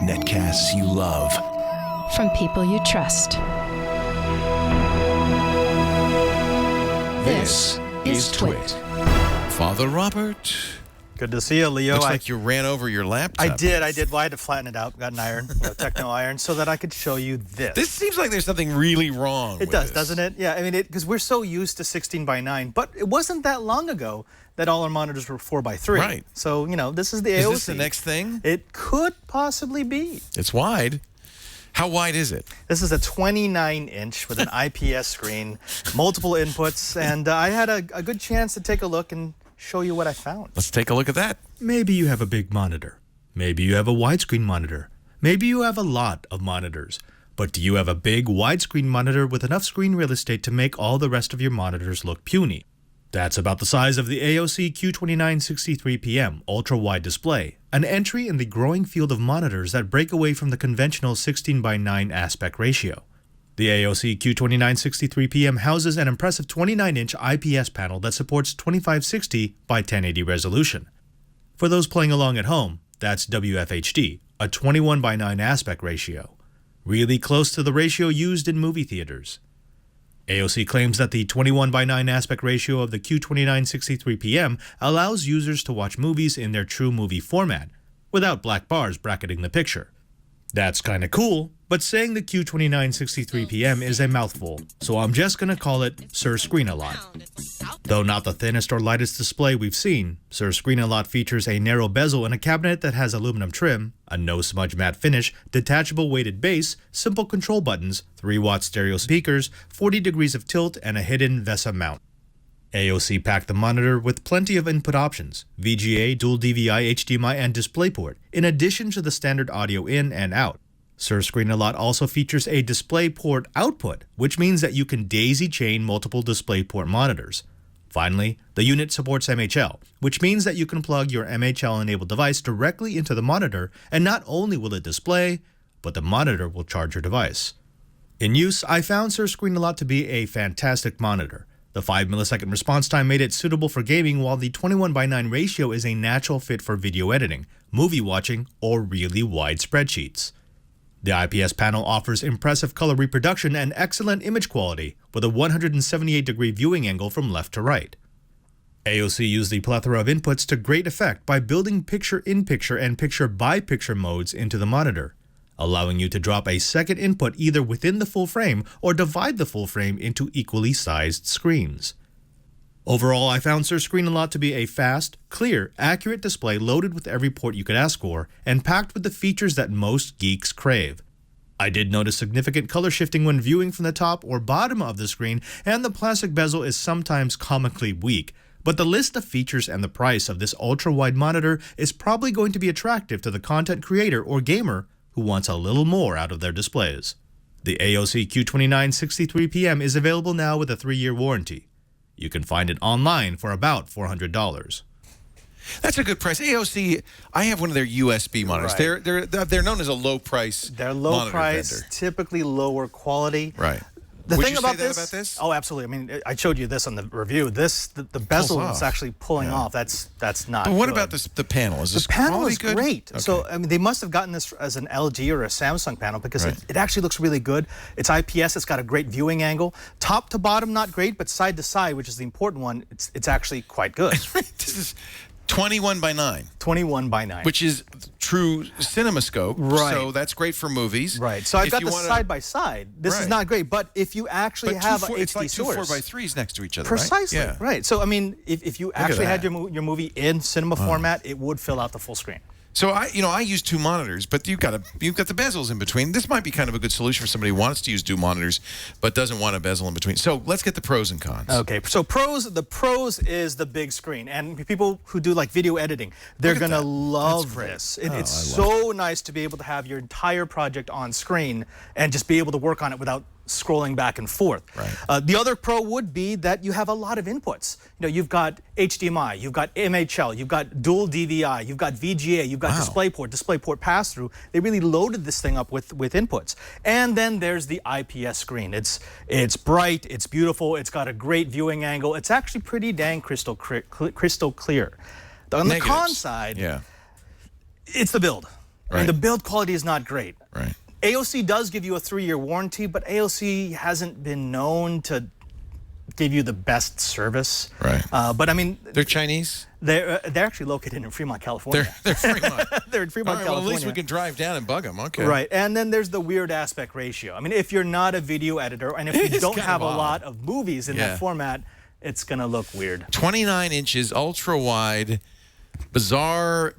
Netcasts you love. From people you trust. This is Twit. Father Robert. Good to see you, Leo. Looks like you ran over your laptop. I did. Well, I had to flatten it out. Got an iron, techno iron, so that I could show you this. This seems like there's something really wrong It does, doesn't it? Yeah, I mean, because we're so used to 16:9, but it wasn't that long ago that all our monitors were 4:3. Right. So, this is the AOC. Is this the next thing? It could possibly be. It's wide. How wide is it? This is a 29-inch with an IPS screen, multiple inputs, and I had a good chance to take a look and show you what I found. Let's take a look at that. Maybe you have a big monitor. Maybe you have a widescreen monitor. Maybe you have a lot of monitors. But do you have a big widescreen monitor with enough screen real estate to make all the rest of your monitors look puny? That's about the size of the AOC Q2963PM UltraWide display, an entry in the growing field of monitors that break away from the conventional 16:9 aspect ratio. The AOC Q2963PM houses an impressive 29-inch IPS panel that supports 2560 by 1080 resolution. For those playing along at home, that's WFHD, a 21:9 aspect ratio, really close to the ratio used in movie theaters. AOC claims that the 21:9 aspect ratio of the Q2963PM allows users to watch movies in their true movie format, without black bars bracketing the picture. That's kinda cool, but saying the Q2963PM is a mouthful, so I'm just gonna call it Sir Screen-A-Lot. Though not the thinnest or lightest display we've seen, Sir Screen-A-Lot features a narrow bezel and a cabinet that has aluminum trim, a no-smudge matte finish, detachable weighted base, simple control buttons, 3-watt stereo speakers, 40 degrees of tilt, and a hidden VESA mount. AOC packed the monitor with plenty of input options, VGA, dual DVI, HDMI, and DisplayPort, in addition to the standard audio in and out. Sir Screen-A-Lot also features a DisplayPort output, which means that you can daisy-chain multiple DisplayPort monitors. Finally, the unit supports MHL, which means that you can plug your MHL-enabled device directly into the monitor, and not only will it display, but the monitor will charge your device. In use, I found Sir Screen-A-Lot to be a fantastic monitor. The 5-millisecond response time made it suitable for gaming, while the 21:9 ratio is a natural fit for video editing, movie watching, or really wide spreadsheets. The IPS panel offers impressive color reproduction and excellent image quality, with a 178-degree viewing angle from left to right. AOC used the plethora of inputs to great effect by building picture-in-picture and picture-by-picture modes into the monitor, allowing you to drop a second input either within the full frame or divide the full frame into equally sized screens. Overall, I found Sir Screen-A-Lot to be a fast, clear, accurate display loaded with every port you could ask for and packed with the features that most geeks crave. I did notice significant color shifting when viewing from the top or bottom of the screen, and the plastic bezel is sometimes comically weak, but the list of features and the price of this ultra-wide monitor is probably going to be attractive to the content creator or gamer who wants a little more out of their displays. The AOC Q2963PM is available now with a 3-year warranty. You can find it online for about $400. That's a good price. AOC, I have one of their USB monitors. Right. They're known as a low price. They're low price, vendor. Typically lower quality. Right. The Would thing you about say that this, about this? Oh, absolutely. I mean, I showed you this on the review. The bezel is actually pulling off. That's not. But what good. about the panel? Is this the panel quality is good? great. Okay. So I mean, they must have gotten this as an LG or a Samsung panel because it actually looks really good. It's IPS. It's got a great viewing angle. Top to bottom, not great, but side to side, which is the important one, it's actually quite good. This is 21:9. 21:9. Which is true CinemaScope. Right. So that's great for movies. Right. So I've got the side by side. This is not great, but if you actually have an it's HD like source, 4x3s next to each other. precisely. Right. Yeah. Right. So I mean, if you actually had that. your movie in cinema format, it would fill out the full screen. So I use two monitors, but you've got the bezels in between. This might be kind of a good solution for somebody who wants to use two monitors, but doesn't want a bezel in between. So let's get the pros and cons. Okay, so the pros is the big screen, and people who do like video editing, they're gonna love this. It's so nice to be able to have your entire project on screen and just be able to work on it without scrolling back and forth. Right. The other pro would be that you have a lot of inputs. You know, you've got HDMI, you've got MHL, you've got dual DVI, you've got VGA, you've got DisplayPort pass-through. They really loaded this thing up with inputs. And then there's the IPS screen. It's bright, it's beautiful, it's got a great viewing angle. It's actually pretty dang crystal clear. On the con side, It's the build. Right. And the build quality is not great. Right. AOC does give you a 3-year warranty, but AOC hasn't been known to give you the best service. Right. But I mean, They're Chinese? they're actually located in Fremont, California. They're Fremont. They're in Fremont, All right, California. well, at least we can drive down and bug them. Okay. Right, and then there's the weird aspect ratio. I mean, if you're not a video editor and if you It's don't kind have of a odd. lot of movies in Yeah. that format, it's gonna look weird. 29 inches, ultra wide, bizarre,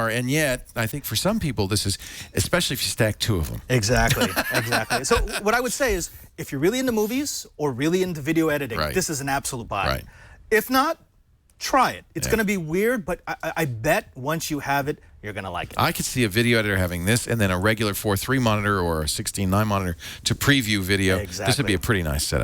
and yet I think for some people this is, especially if you stack 2 of them. Exactly, exactly. So what I would say is, if you're really into movies or really into video editing, Right. this is an absolute buy. Right. If not, try it. It's Yeah. gonna be weird, but I bet once you have it, you're gonna like it. I could see a video editor having this and then a regular 4:3 monitor or a 16:9 monitor to preview video. This would Exactly. be a pretty nice setup.